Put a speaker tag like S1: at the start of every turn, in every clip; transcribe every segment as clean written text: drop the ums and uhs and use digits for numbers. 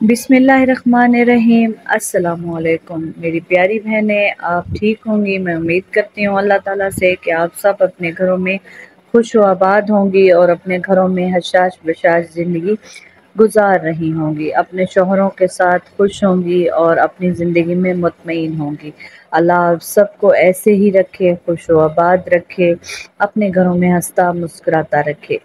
S1: बिस्मिल्लाहिर्रहमानिर्रहीम। अस्सलाम वालेकुम मेरी प्यारी बहनें, आप ठीक होंगी। मैं उम्मीद करती हूँ अल्लाह ताला से कि आप सब अपने घरों में खुश व आबाद होंगी और अपने घरों में हशाश बशाश ज़िंदगी गुजार रही होंगी, अपने शोहरों के साथ खुश होंगी और अपनी ज़िंदगी में मुतमईन होंगी। अल्लाह आप सबको ऐसे ही रखे, खुश व आबाद रखे, अपने घरों में हंसता मुस्कुराता रखे।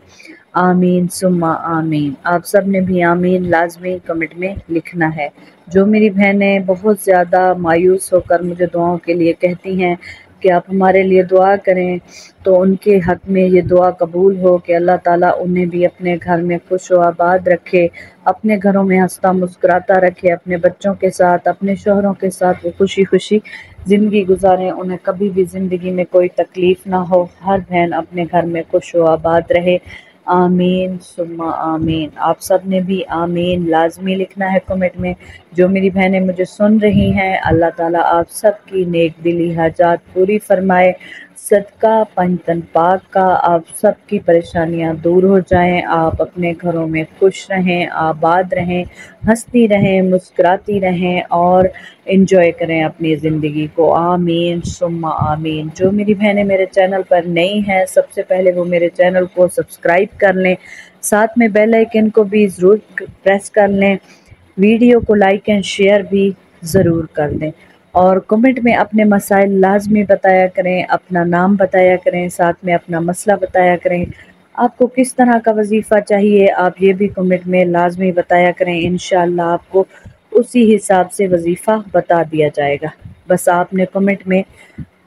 S1: आमीन सुम्मा आमीन। आप सब ने भी आमीन लाजमी कमेंट में लिखना है। जो मेरी बहनें बहुत ज़्यादा मायूस होकर मुझे दुआओं के लिए कहती हैं कि आप हमारे लिए दुआ करें, तो उनके हक़ में ये दुआ कबूल हो कि अल्लाह ताला उन्हें भी अपने घर में खुश व आबाद रखे, अपने घरों में हंसता मुस्कुराता रखे, अपने बच्चों के साथ, अपने शोहरों के साथ वो खुशी खुशी ज़िंदगी गुजारें, उन्हें कभी भी ज़िंदगी में कोई तकलीफ़ ना हो, हर बहन अपने घर में खुश व आबाद रहे। आमीन सुम्मा आमीन। आप सब ने भी आमीन लाजमी लिखना है कमेंट में। जो मेरी बहनें मुझे सुन रही हैं, अल्लाह ताला आप सब की नेक दिली हाजात पूरी फरमाए। सदका पंजतन पाक का आप सब की परेशानियां दूर हो जाएं, आप अपने घरों में खुश रहें, आबाद रहें, हंसती रहें, मुस्कुराती रहें और एंजॉय करें अपनी ज़िंदगी को। आमीन सुम्मा आमीन। जो मेरी बहनें मेरे चैनल पर नई हैं, सबसे पहले वो मेरे चैनल को सब्सक्राइब कर लें, साथ में बेल आइकन को भी ज़रूर प्रेस कर लें, वीडियो को लाइक एंड शेयर भी ज़रूर कर दें और कमेंट में अपने मसाइल लाजमी बताया करें, अपना नाम बताया करें, साथ में अपना मसला बताया करें। आपको किस तरह का वजीफ़ा चाहिए आप ये भी कमेंट में लाजमी बताया करें। इंशाअल्लाह आपको उसी हिसाब से वजीफ़ा बता दिया जाएगा। बस आपने कमेंट में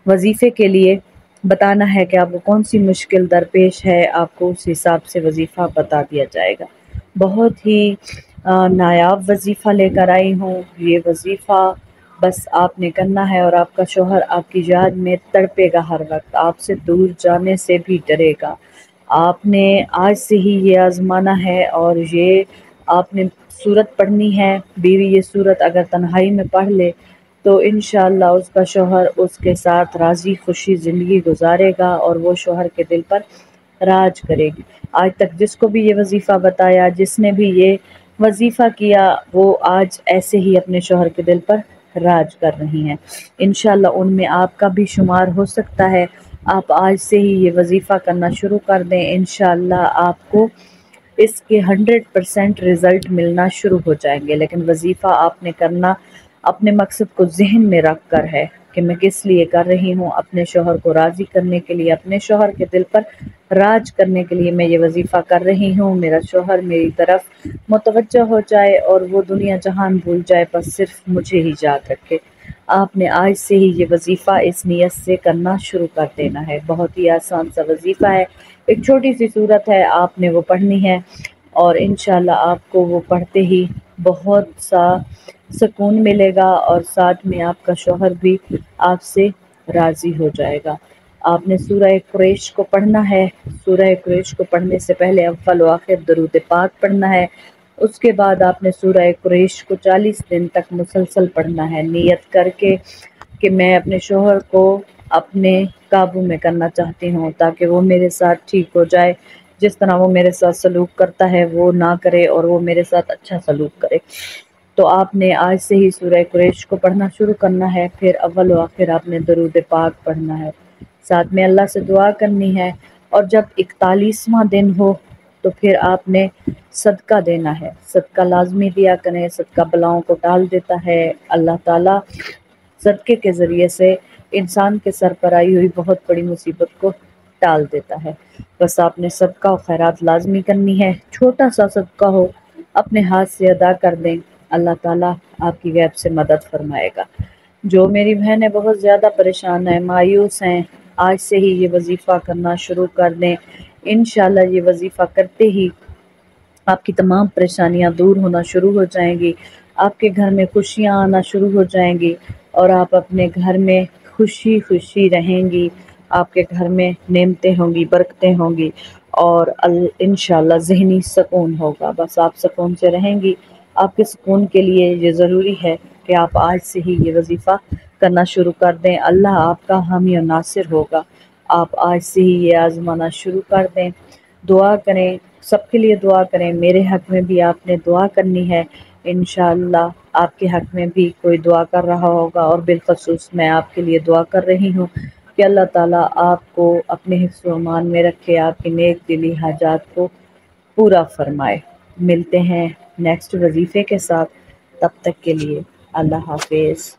S1: वजीफ़े के लिए बताना है कि आपको कौन सी मुश्किल दरपेश है, आपको उस हिसाब से वजीफ़ा बता दिया जाएगा। बहुत ही नायाब वजीफ़ा लेकर आई हूँ। ये वजीफ़ा बस आपने करना है और आपका शौहर आपकी याद में तड़पेगा, हर वक्त आपसे दूर जाने से भी डरेगा। आपने आज से ही ये आज़माना है और ये आपने सूरत पढ़नी है। बीवी ये सूरत अगर तन्हाई में पढ़ ले तो इंशाअल्लाह उसका शौहर उसके साथ राज़ी खुशी ज़िंदगी गुजारेगा और वो शौहर के दिल पर राज करेगी। आज तक जिसको भी ये वजीफ़ा बताया, जिसने भी ये वजीफ़ा किया, वो आज ऐसे ही अपने शौहर के दिल पर राज कर रही हैं। इंशाअल्लाह उनमें आपका भी शुमार हो सकता है। आप आज से ही ये वजीफ़ा करना शुरू कर दें, इंशाअल्लाह आपको इसके 100% रिज़ल्ट मिलना शुरू हो जाएंगे। लेकिन वजीफ़ा आपने करना अपने मकसद को जहन में रख कर है कि मैं किस लिए कर रही हूँ, अपने शौहर को राज़ी करने के लिए, अपने शौहर के दिल पर राज करने के लिए मैं ये वजीफ़ा कर रही हूँ। मेरा शौहर मेरी तरफ मुतवज्जह हो जाए और वो दुनिया जहान भूल जाए, बस सिर्फ मुझे ही याद रखे। आपने आज से ही ये वजीफ़ा इस नीयत से करना शुरू कर देना है। बहुत ही आसान सा वजीफ़ा है, एक छोटी सी सूरत है, आपने वो पढ़नी है और इंशाअल्लाह आपको वो पढ़ते ही बहुत सा सुकून मिलेगा और साथ में आपका शौहर भी आपसे राज़ी हो जाएगा। आपने सूरह कुरैश को पढ़ना है। सूरह कुरैश को पढ़ने से पहले अव्वल व आखिर दरूद पाक पढ़ना है। उसके बाद आपने सूरह कुरैश को 40 दिन तक मुसलसल पढ़ना है, नियत करके कि मैं अपने शौहर को अपने काबू में करना चाहती हूँ ताकि वो मेरे साथ ठीक हो जाए। जिस तरह वो मेरे साथ सलूक करता है वो ना करे और वो मेरे साथ अच्छा सलूक करे। तो आपने आज से ही सूरह कुरैश को पढ़ना शुरू करना है। फिर अव्वल व आखिर आपने दरूद पाक पढ़ना है, साथ में अल्लाह से दुआ करनी है। और जब 41वां दिन हो तो फिर आपने सदका देना है। सदका लाजमी दिया करें, सदका बलाओं को टाल देता है। अल्लाह ताला सदक़े के ज़रिए से इंसान के सर पर आई हुई बहुत बड़ी मुसीबत को टाल देता है। बस आपने सदका और खैरात लाजमी करनी है, छोटा सा सदका हो अपने हाथ से अदा कर दें, अल्लाह ताला आपकी गैब से मदद फरमाएगा। जो मेरी बहनें बहुत ज़्यादा परेशान हैं, मायूस हैं, आज से ही ये वजीफ़ा करना शुरू कर दें। इंशाअल्लाह ये वजीफ़ा करते ही आपकी तमाम परेशानियां दूर होना शुरू हो जाएंगी, आपके घर में खुशियां आना शुरू हो जाएंगी और आप अपने घर में खुशी खुशी रहेंगी। आपके घर में नेमतें होंगी, बरकतें होंगी और इंशाअल्लाह ज़हनी सुकून होगा। बस आप सुकून से रहेंगी। आपके सुकून के लिए ये ज़रूरी है कि आप आज से ही ये वजीफ़ा करना शुरू कर दें। अल्लाह आपका हामी और नासिर होगा। आप आज से ही ये आज़माना शुरू कर दें। दुआ करें, सबके लिए दुआ करें। मेरे हक़ में भी आपने दुआ करनी है इंशाअल्लाह आपके हक़ में भी कोई दुआ कर रहा होगा और बिलख़ुसूस मैं आपके लिए दुआ कर रही हूँ कि अल्लाह ताला आपको अपने हिफ्ज़ व अमान में रखे, आपकी नेक दिली हाजात को पूरा फरमाए। मिलते हैं नेक्स्ट वजीफ़े के साथ, तब तक के लिए अल्लाह हाफ़िज़।